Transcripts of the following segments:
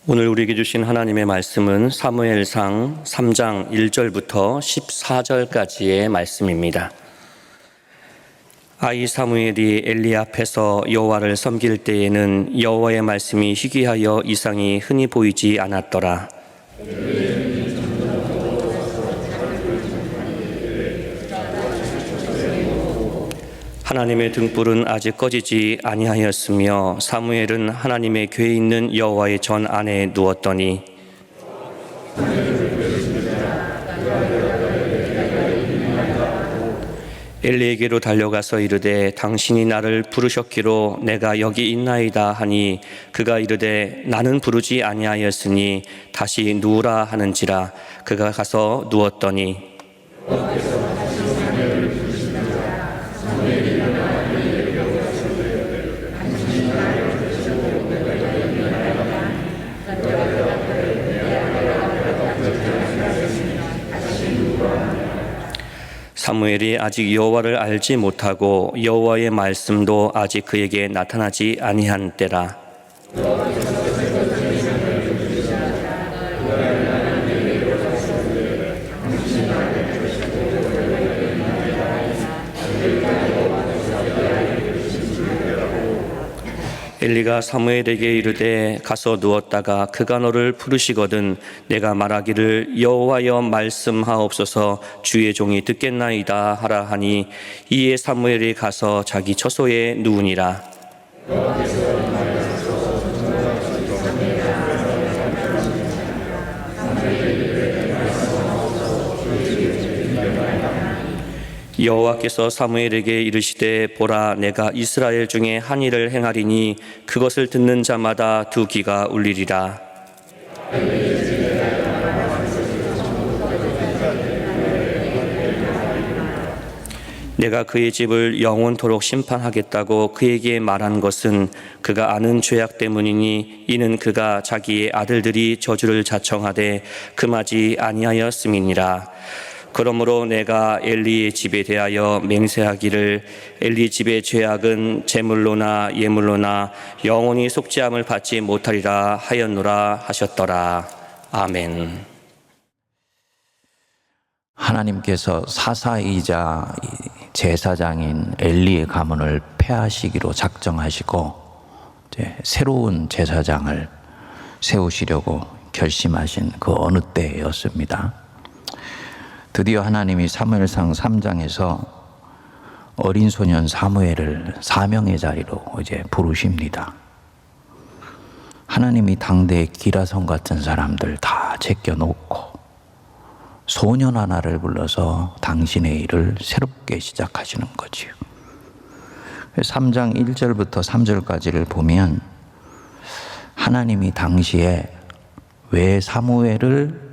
오늘 우리에게 주신 하나님의 말씀은 사무엘상 3장 1절부터 14절까지의 말씀입니다. 아이 사무엘이 엘리 앞에서 여호와를 섬길 때에는 여호와의 말씀이 희귀하여 이상이 흔히 보이지 않았더라. 하나님의 등불은 아직 꺼지지 아니하였으며 사무엘은 하나님의 궤에 있는 여호와의 전 안에 누웠더니 엘리에게로 달려가서 이르되 당신이 나를 부르셨기로 내가 여기 있나이다 하니 그가 이르되 나는 부르지 아니하였으니 다시 누우라 하는지라. 그가 가서 누웠더니 사무엘이 아직 여호와를 알지 못하고 여호와의 말씀도 아직 그에게 나타나지 아니한 때라. 엘리가 사무엘에게 이르되 가서 누웠다가 그가 너를 부르시거든 내가 말하기를 여호와여 말씀하옵소서 주의 종이 듣겠나이다 하라 하니 이에 사무엘이 가서 자기 처소에 누우니라. 여호와께서 사무엘에게 이르시되 보라 내가 이스라엘 중에 한 일을 행하리니 그것을 듣는 자마다 두 귀가 울리리라. 내가 그의 집을 영원토록 심판하겠다고 그에게 말한 것은 그가 아는 죄악 때문이니 이는 그가 자기의 아들들이 저주를 자청하되 금하지 아니하였음이니라. 그러므로 내가 엘리의 집에 대하여 맹세하기를 엘리 집의 죄악은 제물로나 예물로나 영원히 속죄함을 받지 못하리라 하였노라 하셨더라. 아멘. 하나님께서 사사이자 제사장인 엘리의 가문을 폐하시기로 작정하시고 새로운 제사장을 세우시려고 결심하신 그 어느 때였습니다. 드디어 하나님이 사무엘상 3장에서 어린 소년 사무엘을 사명의 자리로 이제 부르십니다. 하나님이 당대의 기라성 같은 사람들 다 제껴놓고 소년 하나를 불러서 당신의 일을 새롭게 시작하시는 거지요. 3장 1절부터 3절까지를 보면 하나님이 당시에 왜 사무엘을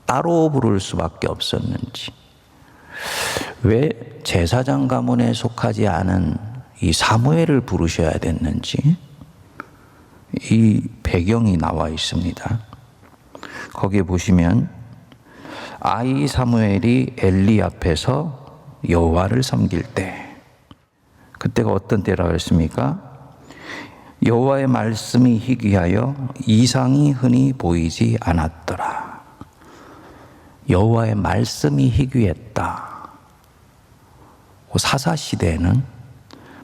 따로 부를 수밖에 없었는지, 왜 제사장 가문에 속하지 않은 이 사무엘을 부르셔야 됐는지 이 배경이 나와 있습니다. 거기에 보시면 아이 사무엘이 엘리 앞에서 여호와를 섬길 때, 그때가 어떤 때라고 했습니까? 여호와의 말씀이 희귀하여 이상이 흔히 보이지 않았더라. 여호와의 말씀이 희귀했다. 사사시대는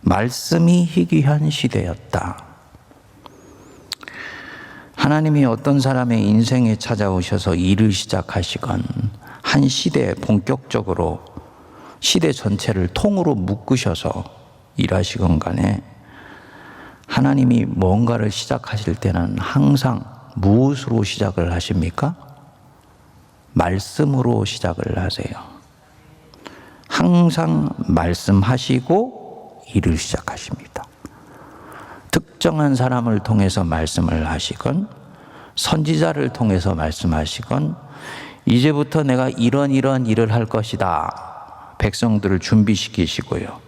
말씀이 희귀한 시대였다. 하나님이 어떤 사람의 인생에 찾아오셔서 일을 시작하시건 한 시대에 본격적으로 시대 전체를 통으로 묶으셔서 일하시건 간에 하나님이 뭔가를 시작하실 때는 항상 무엇으로 시작을 하십니까? 말씀으로 시작을 하세요. 항상 말씀하시고 일을 시작하십니다. 특정한 사람을 통해서 말씀을 하시건 선지자를 통해서 말씀하시건 이제부터 내가 이런 일을 할 것이다. 백성들을 준비시키시고요.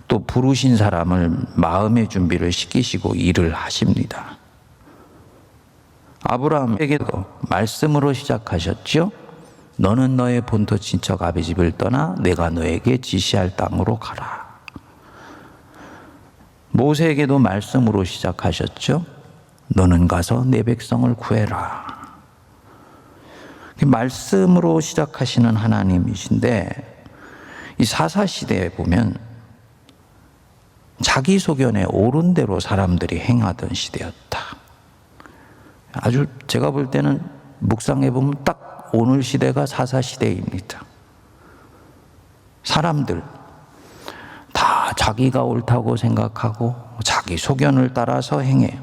또 부르신 사람을 마음의 준비를 시키시고 일을 하십니다. 아브라함에게도 말씀으로 시작하셨죠. 너는 너의 본토 친척 아비 집을 떠나 내가 너에게 지시할 땅으로 가라. 모세에게도 말씀으로 시작하셨죠. 너는 가서 내 백성을 구해라. 말씀으로 시작하시는 하나님이신데 이 사사시대에 보면 자기 소견에 옳은 대로 사람들이 행하던 시대였다. 아주 제가 볼 때는 묵상해 보면 딱 오늘 시대가 사사시대입니다. 사람들 다 자기가 옳다고 생각하고 자기 소견을 따라서 행해요.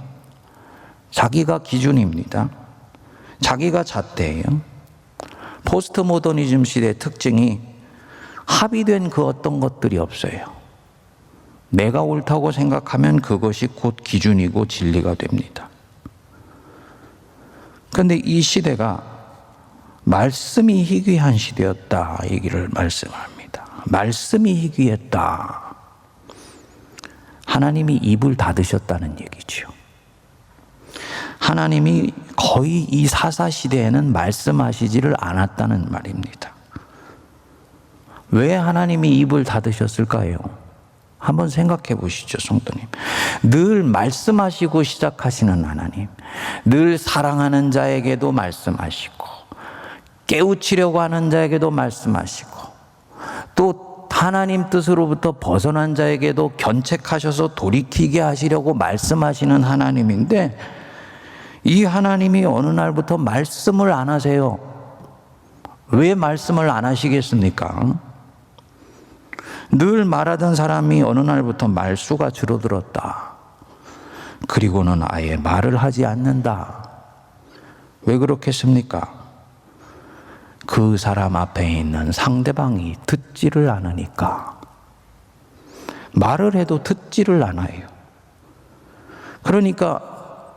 자기가 기준입니다. 자기가 잣대예요. 포스트 모더니즘 시대의 특징이 합의된 그 어떤 것들이 없어요. 내가 옳다고 생각하면 그것이 곧 기준이고 진리가 됩니다. 그런데 이 시대가 말씀이 희귀한 시대였다 얘기를 말씀합니다. 말씀이 희귀했다. 하나님이 입을 닫으셨다는 얘기죠. 하나님이 거의 이 사사시대에는 말씀하시지를 않았다는 말입니다. 왜 하나님이 입을 닫으셨을까요? 한번 생각해 보시죠, 성도님. 늘 말씀하시고 시작하시는 하나님, 늘 사랑하는 자에게도 말씀하시고 깨우치려고 하는 자에게도 말씀하시고 또 하나님 뜻으로부터 벗어난 자에게도 견책하셔서 돌이키게 하시려고 말씀하시는 하나님인데 이 하나님이 어느 날부터 말씀을 안 하세요. 왜 말씀을 안 하시겠습니까? 늘 말하던 사람이 어느 날부터 말수가 줄어들었다. 그리고는 아예 말을 하지 않는다. 왜 그렇겠습니까? 그 사람 앞에 있는 상대방이 듣지를 않으니까. 말을 해도 듣지를 않아요. 그러니까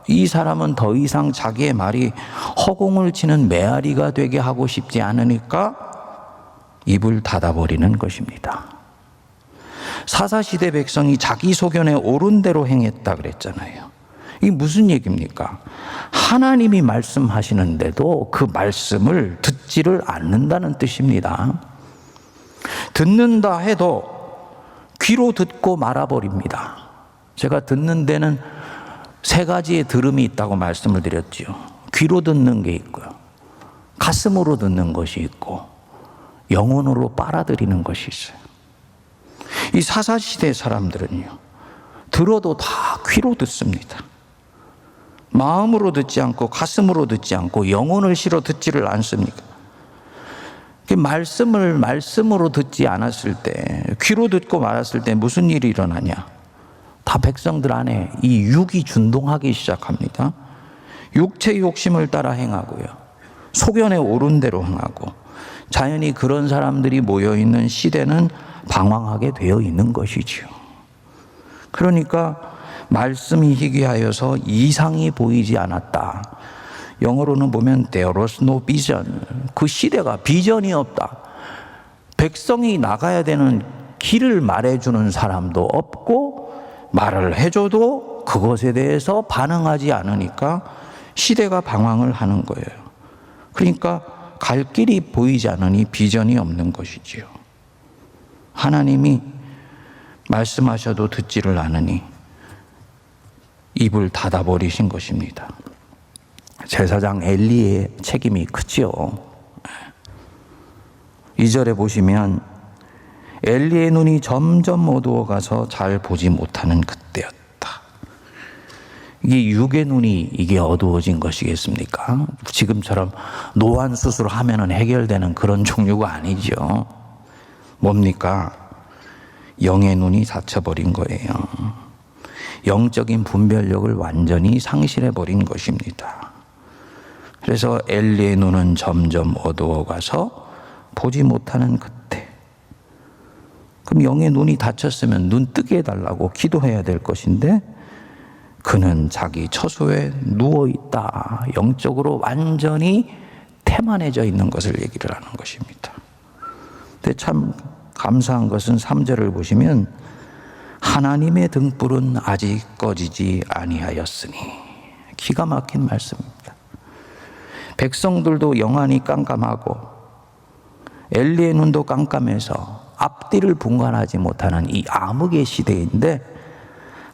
이 사람은 더 이상 자기의 말이 허공을 치는 메아리가 되게 하고 싶지 않으니까 입을 닫아버리는 것입니다. 사사시대 백성이 자기 소견에 옳은 대로 행했다 그랬잖아요. 이게 무슨 얘기입니까? 하나님이 말씀하시는데도 그 말씀을 듣지를 않는다는 뜻입니다. 듣는다 해도 귀로 듣고 말아버립니다. 제가 듣는 데는 세 가지의 들음이 있다고 말씀을 드렸지요. 귀로 듣는 게 있고요. 가슴으로 듣는 것이 있고 영혼으로 빨아들이는 것이 있어요. 이 사사시대 사람들은요. 들어도 다 귀로 듣습니다. 마음으로 듣지 않고 가슴으로 듣지 않고 영혼을 실어 듣지를 않습니까? 말씀을 말씀으로 듣지 않았을 때 귀로 듣고 말았을 때 무슨 일이 일어나냐? 다 백성들 안에 이 육이 준동하기 시작합니다. 육체 욕심을 따라 행하고요. 소견에 옳은 대로 행하고 자연히 그런 사람들이 모여있는 시대는 방황하게 되어 있는 것이지요. 그러니까 말씀이 희귀하여서 이상이 보이지 않았다. 영어로는 보면 There was no vision. 그 시대가 비전이 없다. 백성이 나가야 되는 길을 말해주는 사람도 없고 말을 해줘도 그것에 대해서 반응하지 않으니까 시대가 방황을 하는 거예요. 그러니까 갈 길이 보이지 않으니 비전이 없는 것이지요. 하나님이 말씀하셔도 듣지를 않으니 입을 닫아버리신 것입니다. 제사장 엘리의 책임이 크지요. 2절에 보시면 엘리의 눈이 점점 어두워가서 잘 보지 못하는 그때였다. 이게 육의 눈이 이게 어두워진 것이겠습니까? 지금처럼 노안 수술을 하면은 해결되는 그런 종류가 아니죠. 뭡니까? 영의 눈이 닫혀버린 거예요. 영적인 분별력을 완전히 상실해버린 것입니다. 그래서 엘리의 눈은 점점 어두워가서 보지 못하는 그때. 그럼 영의 눈이 닫혔으면 눈 뜨게 해달라고 기도해야 될 것인데 그는 자기 처소에 누워있다. 영적으로 완전히 태만해져 있는 것을 얘기를 하는 것입니다. 근데 참 감사한 것은 3절을 보시면 하나님의 등불은 아직 꺼지지 아니하였으니. 기가 막힌 말씀입니다. 백성들도 영안이 깜깜하고 엘리의 눈도 깜깜해서 앞뒤를 분간하지 못하는 이 암흑의 시대인데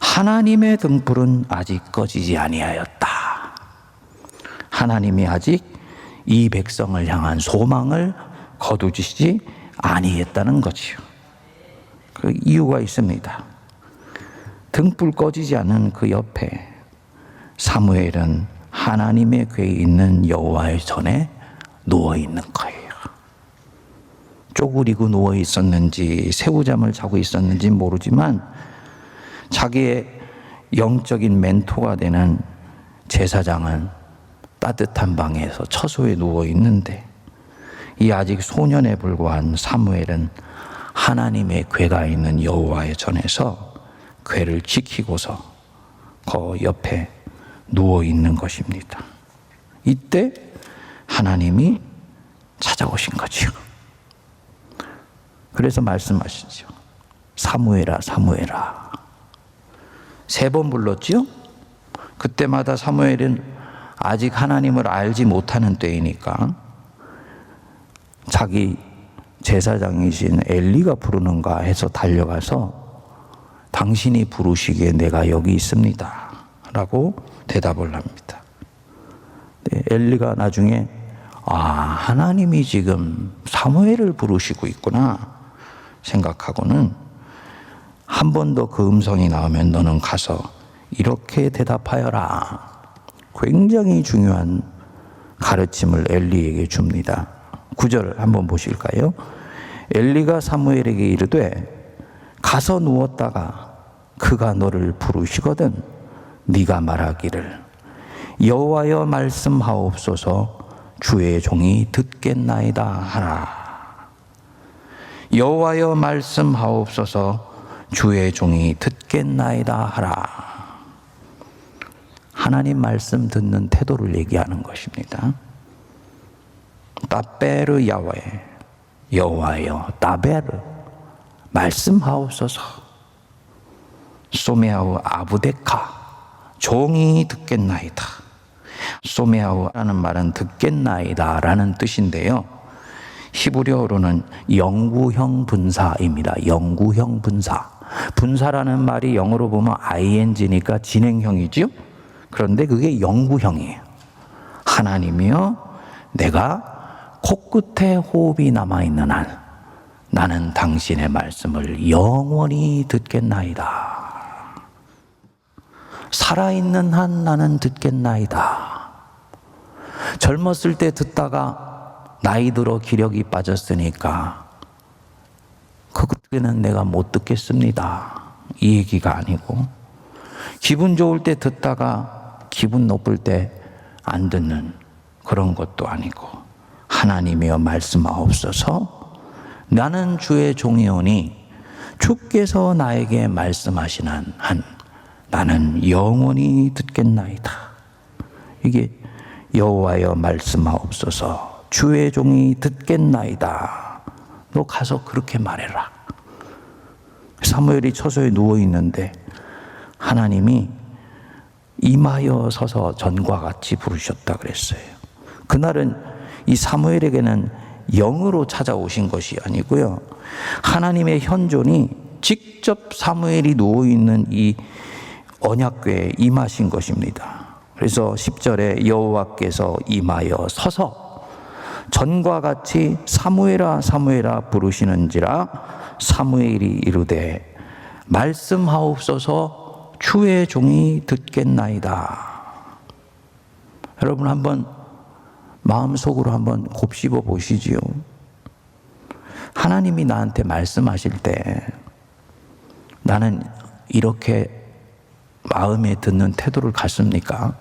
하나님의 등불은 아직 꺼지지 아니하였다. 하나님이 아직 이 백성을 향한 소망을 거두시지 아니했다는 거지요. 그 이유가 있습니다. 등불 꺼지지 않은 그 옆에 사무엘은 하나님의 궤에 있는 여호와의 전에 누워 있는 거예요. 쪼그리고 누워 있었는지 새우잠을 자고 있었는지 모르지만 자기의 영적인 멘토가 되는 제사장은 따뜻한 방에서 처소에 누워 있는데 이 아직 소년에 불과한 사무엘은 하나님의 궤가 있는 여호와의 전에서 궤를 지키고서 그 옆에 누워 있는 것입니다. 이때 하나님이 찾아오신 거지요. 그래서 말씀하시죠. 사무엘아, 사무엘아. 3번 불렀지요? 그때마다 사무엘은 아직 하나님을 알지 못하는 때이니까 자기 제사장이신 엘리가 부르는가 해서 달려가서 당신이 부르시기에 내가 여기 있습니다 라고 대답을 합니다. 네, 엘리가 나중에 하나님이 지금 사무엘을 부르시고 있구나 생각하고는 한 번 더 그 음성이 나오면 너는 가서 이렇게 대답하여라. 굉장히 중요한 가르침을 엘리에게 줍니다. 9절 한번 보실까요? 엘리가 사무엘에게 이르되 가서 누웠다가 그가 너를 부르시거든 네가 말하기를 여호와여 말씀하옵소서 주의 종이 듣겠나이다 하라. 여호와여 말씀하옵소서 주의 종이 듣겠나이다 하라. 하나님 말씀 듣는 태도를 얘기하는 것입니다. 따베르 야외 여호와여 따베르 말씀하옵소서 소메아우 아부데카 종이 듣겠나이다. 소메아우라는 말은 듣겠나이다 라는 뜻인데요. 히브리어로는 영구형 분사입니다. 영구형 분사. 분사라는 말이 영어로 보면 ing니까 진행형이죠. 그런데 그게 영구형이에요. 하나님이여 내가 코끝에 호흡이 남아있는 한 나는 당신의 말씀을 영원히 듣겠나이다. 살아있는 한 나는 듣겠나이다. 젊었을 때 듣다가 나이 들어 기력이 빠졌으니까 그때는 내가 못 듣겠습니다. 이 얘기가 아니고 기분 좋을 때 듣다가 기분 나쁠 때 안 듣는 그런 것도 아니고 하나님이여 말씀하옵소서 나는 주의 종이오니 주께서 나에게 말씀하시는 한 나는 영원히 듣겠나이다. 이게 여호와여 말씀하옵소서 주의 종이 듣겠나이다. 너 가서 그렇게 말해라. 사무엘이 처소에 누워 있는데 하나님이 임하여 서서 전과 같이 부르셨다 그랬어요. 그날은 이 사무엘에게는 영으로 찾아오신 것이 아니고요. 하나님의 현존이 직접 사무엘이 누워 있는 이 언약궤에 임하신 것입니다. 그래서 10절에 여호와께서 임하여 서서 전과 같이 사무엘아 사무엘아 부르시는지라 사무엘이 이르되 말씀하옵소서 주의 종이 듣겠나이다. 여러분 한번 마음속으로 한번 곱씹어 보시지요. 하나님이 나한테 말씀하실 때 나는 이렇게 마음에 듣는 태도를 갖습니까?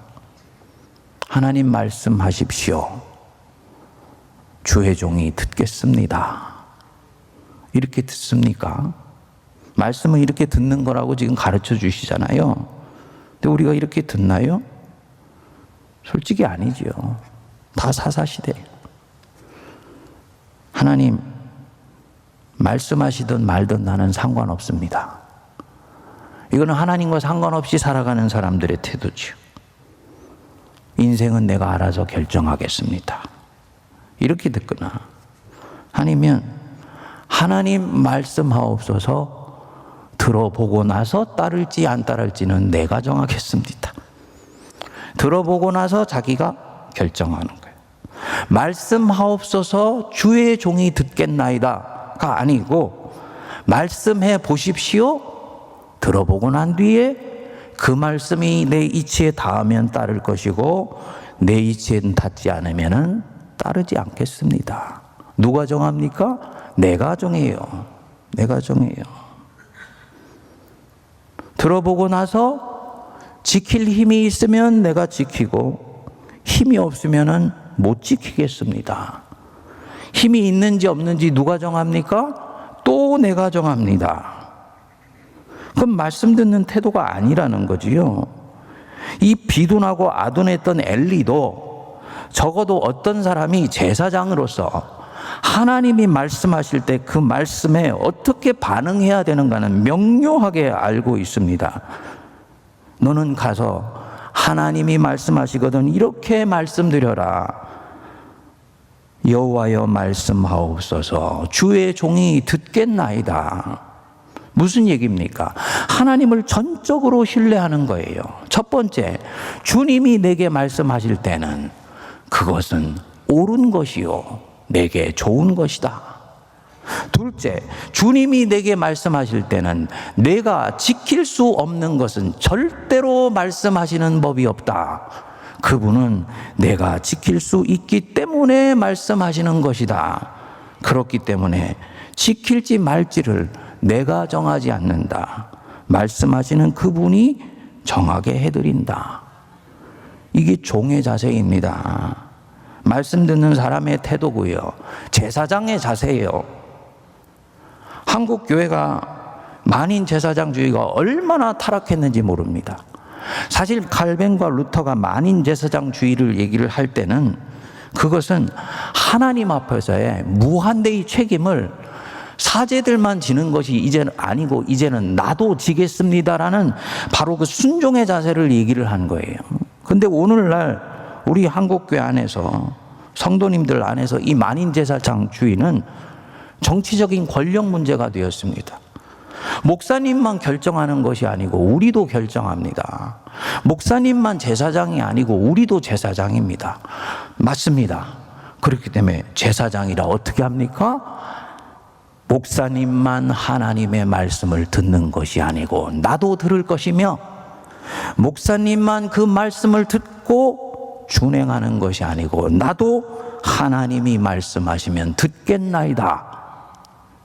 하나님 말씀하십시오. 주의 종이 듣겠습니다. 이렇게 듣습니까? 말씀은 이렇게 듣는 거라고 지금 가르쳐 주시잖아요. 근데 우리가 이렇게 듣나요? 솔직히 아니지요. 다 사사시대. 하나님 말씀하시든 말든 나는 상관없습니다. 이거는 하나님과 상관없이 살아가는 사람들의 태도죠. 인생은 내가 알아서 결정하겠습니다. 이렇게 듣거나 아니면 하나님 말씀하옵소서 들어보고 나서 따를지 안 따를지는 내가 정하겠습니다. 들어보고 나서 자기가 결정하는 거예요. 말씀하옵소서 주의 종이 듣겠나이다가 아니고 말씀해 보십시오. 들어보고 난 뒤에 그 말씀이 내 이치에 닿으면 따를 것이고 내 이치에 닿지 않으면 따르지 않겠습니다. 누가 정합니까? 내가 정해요. 내가 정해요. 들어보고 나서 지킬 힘이 있으면 내가 지키고 힘이 없으면 못 지키겠습니다. 힘이 있는지 없는지 누가 정합니까? 또 내가 정합니다. 그럼 말씀 듣는 태도가 아니라는 거지요. 이 비둔하고 아둔했던 엘리도 적어도 어떤 사람이 제사장으로서 하나님이 말씀하실 때 그 말씀에 어떻게 반응해야 되는가는 명료하게 알고 있습니다. 너는 가서 하나님이 말씀하시거든 이렇게 말씀드려라. 여호와여 말씀하옵소서 주의 종이 듣겠나이다. 무슨 얘기입니까? 하나님을 전적으로 신뢰하는 거예요. 첫 번째, 주님이 내게 말씀하실 때는 그것은 옳은 것이요 내게 좋은 것이다. 둘째, 주님이 내게 말씀하실 때는 내가 지킬 수 없는 것은 절대로 말씀하시는 법이 없다. 그분은 내가 지킬 수 있기 때문에 말씀하시는 것이다. 그렇기 때문에 지킬지 말지를 내가 정하지 않는다. 말씀하시는 그분이 정하게 해드린다. 이게 종의 자세입니다. 말씀 듣는 사람의 태도고요. 제사장의 자세예요. 한국 교회가 만인 제사장주의가 얼마나 타락했는지 모릅니다. 사실 칼뱅과 루터가 만인 제사장주의를 얘기를 할 때는 그것은 하나님 앞에서의 무한대의 책임을 사제들만 지는 것이 이제는 아니고 이제는 나도 지겠습니다라는 바로 그 순종의 자세를 얘기를 한 거예요. 근데 오늘날 우리 한국교회 안에서 성도님들 안에서 이 만인 제사장주의는 정치적인 권력 문제가 되었습니다. 목사님만 결정하는 것이 아니고 우리도 결정합니다. 목사님만 제사장이 아니고 우리도 제사장입니다. 맞습니다. 그렇기 때문에 제사장이라 어떻게 합니까? 목사님만 하나님의 말씀을 듣는 것이 아니고 나도 들을 것이며 목사님만 그 말씀을 듣고 준행하는 것이 아니고 나도 하나님이 말씀하시면 듣겠나이다.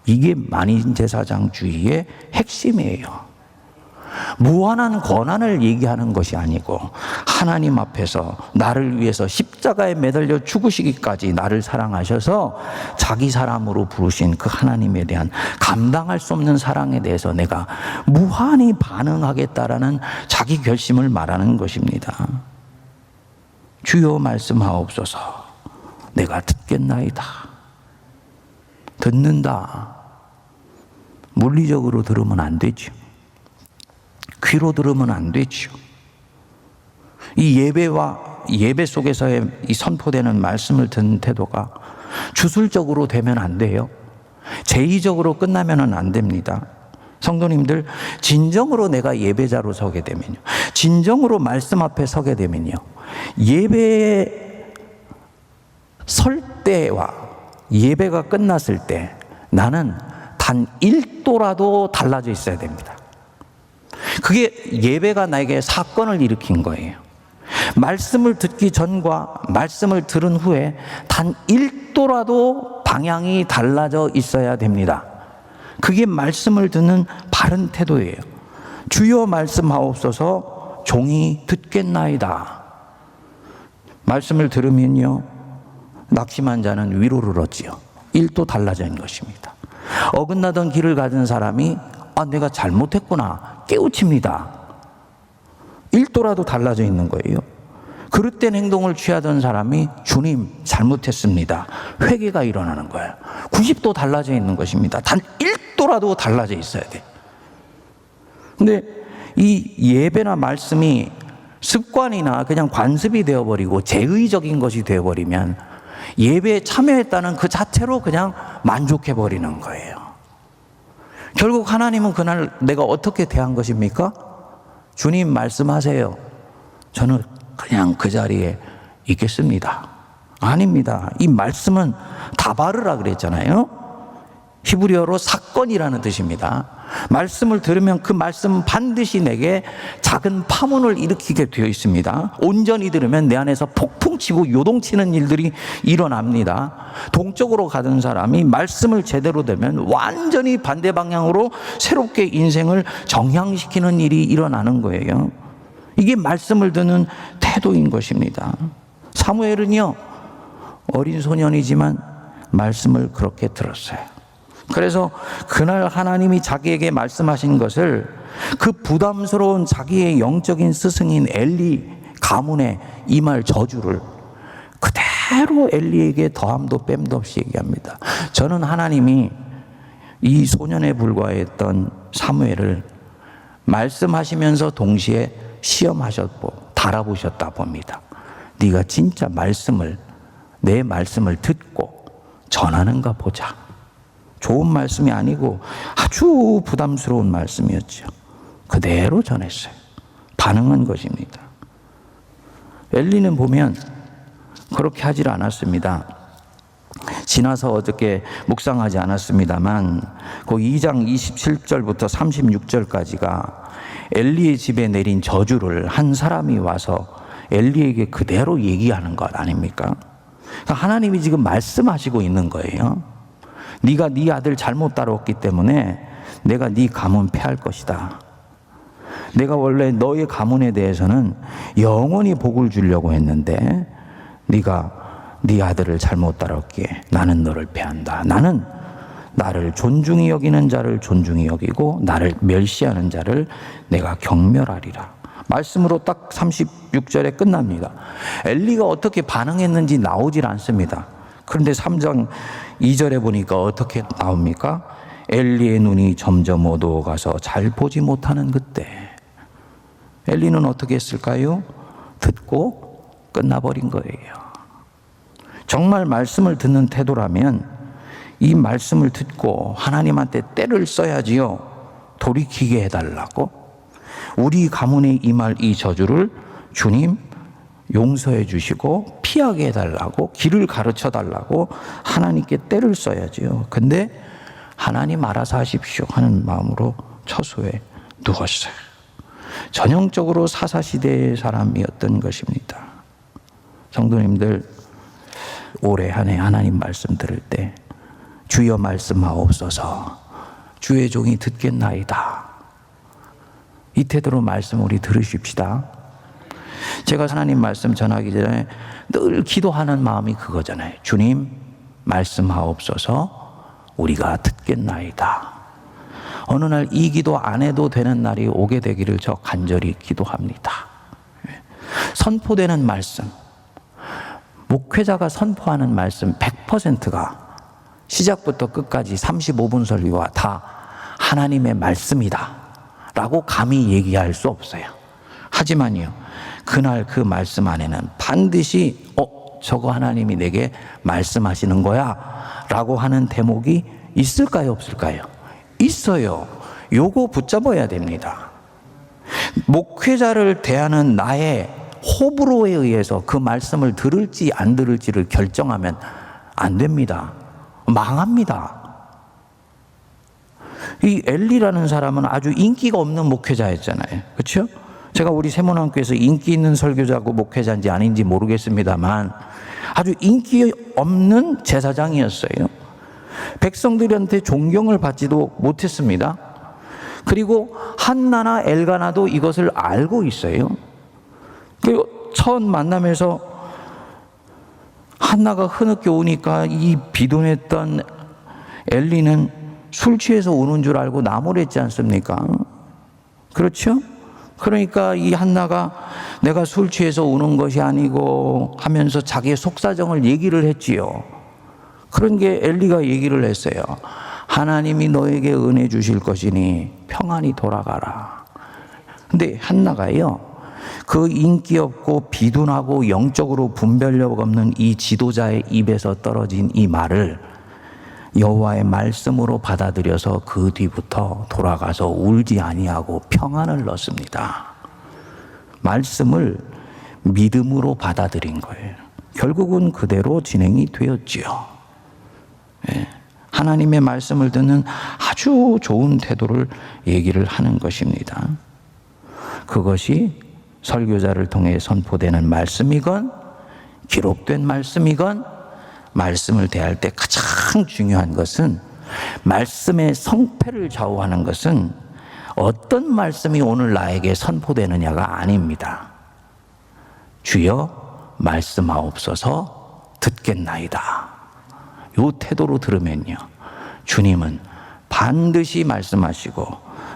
이게 만인제사장주의의 핵심이에요. 무한한 권한을 얘기하는 것이 아니고 하나님 앞에서 나를 위해서 십자가에 매달려 죽으시기까지 나를 사랑하셔서 자기 사람으로 부르신 그 하나님에 대한 감당할 수 없는 사랑에 대해서 내가 무한히 반응하겠다라는 자기 결심을 말하는 것입니다. 주여 말씀하옵소서. 내가 듣겠나이다. 듣는다. 물리적으로 들으면 안 되죠. 귀로 들으면 안 되죠. 이 예배 속에서의 이 선포되는 말씀을 듣는 태도가 주술적으로 되면 안 돼요. 제의적으로 끝나면 안 됩니다. 성도님들, 진정으로 내가 예배자로 서게 되면요, 진정으로 말씀 앞에 서게 되면요, 예배 설 때와 예배가 끝났을 때 나는 단 1도라도 달라져 있어야 됩니다. 그게 예배가 나에게 사건을 일으킨 거예요. 말씀을 듣기 전과 말씀을 들은 후에 단 1도라도 방향이 달라져 있어야 됩니다. 그게 말씀을 듣는 바른 태도예요. 주여 말씀하옵소서. 종이 듣겠나이다. 말씀을 들으면요, 낙심한 자는 위로를 얻지요. 1도 달라진 것입니다. 어긋나던 길을 가진 사람이 내가 잘못했구나 깨우칩니다. 1도라도 달라져 있는 거예요. 그릇된 행동을 취하던 사람이 주님 잘못했습니다. 회개가 일어나는 거예요. 90도 달라져 있는 것입니다. 단 1도라도 달라져 있어야 돼. 근데 이 예배나 말씀이 습관이나 그냥 관습이 되어버리고 제의적인 것이 되어버리면 예배에 참여했다는 그 자체로 그냥 만족해버리는 거예요. 결국 하나님은 그날 내가 어떻게 대한 것입니까? 주님 말씀하세요. 저는 그냥 그 자리에 있겠습니다. 아닙니다. 이 말씀은 다바르라 그랬잖아요. 히브리어로 사건이라는 뜻입니다. 말씀을 들으면 그 말씀은 반드시 내게 작은 파문을 일으키게 되어 있습니다. 온전히 들으면 내 안에서 폭풍치고 요동치는 일들이 일어납니다. 동쪽으로 가던 사람이 말씀을 제대로 들으면 완전히 반대 방향으로 새롭게 인생을 정향시키는 일이 일어나는 거예요. 이게 말씀을 듣는 태도인 것입니다. 사무엘은요, 어린 소년이지만 말씀을 그렇게 들었어요. 그래서 그날 하나님이 자기에게 말씀하신 것을 그 부담스러운 자기의 영적인 스승인 엘리 가문에 임할 저주를 그대로 엘리에게 더함도 뺨도 없이 얘기합니다. 저는 하나님이 이 소년에 불과했던 사무엘을 말씀하시면서 동시에 시험하셨고 달아보셨다 봅니다. 네가 진짜 내 말씀을 듣고 전하는가 보자. 좋은 말씀이 아니고 아주 부담스러운 말씀이었죠. 그대로 전했어요. 반응한 것입니다. 엘리는 보면 그렇게 하질 않았습니다. 지나서 어저께 묵상하지 않았습니다만 그 2장 27절부터 36절까지가 엘리의 집에 내린 저주를 한 사람이 와서 엘리에게 그대로 얘기하는 것 아닙니까? 그러니까 하나님이 지금 말씀하시고 있는 거예요. 네가 네 아들 잘못 따랐기 때문에 내가 네 가문 패할 것이다. 내가 원래 너의 가문에 대해서는 영원히 복을 주려고 했는데 네가 네 아들을 잘못 따랐기에 나는 너를 패한다. 나는 나를 존중히 여기는 자를 존중히 여기고 나를 멸시하는 자를 내가 경멸하리라. 말씀으로 딱 36절에 끝납니다. 엘리가 어떻게 반응했는지 나오질 않습니다. 그런데 3장 2절에 보니까 어떻게 나옵니까? 엘리의 눈이 점점 어두워가서 잘 보지 못하는 그때 엘리는 어떻게 했을까요? 듣고 끝나버린 거예요. 정말 말씀을 듣는 태도라면 이 말씀을 듣고 하나님한테 때를 써야지요. 돌이키게 해달라고. 우리 가문에 임할 이 저주를 주님 용서해 주시고 피하게 해달라고, 길을 가르쳐 달라고 하나님께 때를 써야지요. 근데 하나님 알아서 하십시오 하는 마음으로 처소에 누웠어요. 전형적으로 사사시대의 사람이었던 것입니다. 성도님들, 올해 한 해 하나님 말씀 들을 때 주여 말씀하옵소서, 주의 종이 듣겠나이다. 이 태도로 말씀 우리 들으십시다. 제가 하나님 말씀 전하기 전에 늘 기도하는 마음이 그거잖아요. 주님 말씀하옵소서, 우리가 듣겠나이다. 어느 날 이 기도 안 해도 되는 날이 오게 되기를 저 간절히 기도합니다. 선포되는 말씀, 목회자가 선포하는 말씀 100%가 시작부터 끝까지 35분 설교와 다 하나님의 말씀이다 라고 감히 얘기할 수 없어요. 하지만요, 그날 그 말씀 안에는 반드시 저거 하나님이 내게 말씀하시는 거야 라고 하는 대목이 있을까요, 없을까요? 있어요. 요거 붙잡아야 됩니다. 목회자를 대하는 나의 호불호에 의해서 그 말씀을 들을지 안 들을지를 결정하면 안 됩니다. 망합니다. 이 엘리라는 사람은 아주 인기가 없는 목회자였잖아요. 그렇죠? 제가 우리 세문안교에서 인기 있는 설교자고 목회자인지 아닌지 모르겠습니다만 아주 인기 없는 제사장이었어요. 백성들한테 존경을 받지도 못했습니다. 그리고 한나나 엘가나도 이것을 알고 있어요. 그리고 첫 만남에서 한나가 흐느껴 오니까 이 비둔했던 엘리는 술 취해서 오는 줄 알고 나무랬지 않습니까? 그렇죠? 그러니까 이 한나가 내가 술 취해서 우는 것이 아니고 하면서 자기의 속사정을 얘기를 했지요. 그런 게 엘리가 얘기를 했어요. 하나님이 너에게 은혜 주실 것이니 평안히 돌아가라. 근데 한나가요, 그 인기 없고 비둔하고 영적으로 분별력 없는 이 지도자의 입에서 떨어진 이 말을 여호와의 말씀으로 받아들여서 그 뒤부터 돌아가서 울지 아니하고 평안을 넣습니다. 말씀을 믿음으로 받아들인 거예요. 결국은 그대로 진행이 되었지요. 예. 하나님의 말씀을 듣는 아주 좋은 태도를 얘기를 하는 것입니다. 그것이 설교자를 통해 선포되는 말씀이건 기록된 말씀이건 말씀을 대할 때 가장 중요한 것은 말씀의 성패를 좌우하는 것은 어떤 말씀이 오늘 나에게 선포되느냐가 아닙니다. 주여 말씀하옵소서 듣겠나이다. 이 태도로 들으면요, 주님은 반드시 말씀하시고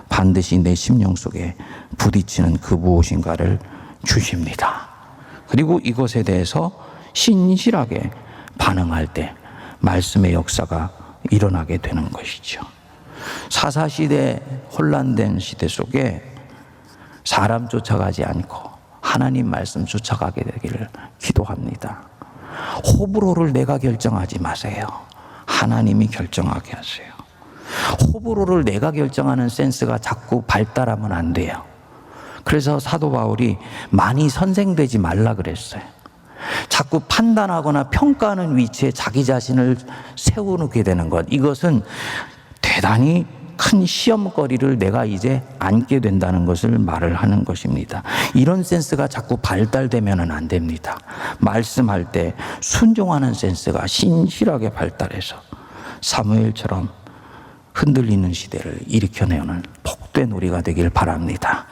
반드시 내 심령 속에 부딪히는 그 무엇인가를 주십니다. 그리고 이것에 대해서 신실하게 반응할 때 말씀의 역사가 일어나게 되는 것이죠. 사사시대, 혼란된 시대 속에 사람 쫓아가지 않고 하나님 말씀 쫓아가게 되기를 기도합니다. 호불호를 내가 결정하지 마세요. 하나님이 결정하게 하세요. 호불호를 내가 결정하는 센스가 자꾸 발달하면 안 돼요. 그래서 사도 바울이 많이 선생되지 말라 그랬어요. 자꾸 판단하거나 평가하는 위치에 자기 자신을 세워놓게 되는 것, 이것은 대단히 큰 시험거리를 내가 이제 안게 된다는 것을 말을 하는 것입니다. 이런 센스가 자꾸 발달되면 안 됩니다. 말씀할 때 순종하는 센스가 신실하게 발달해서 사무엘처럼 흔들리는 시대를 일으켜내는 복된 우리가 되길 바랍니다.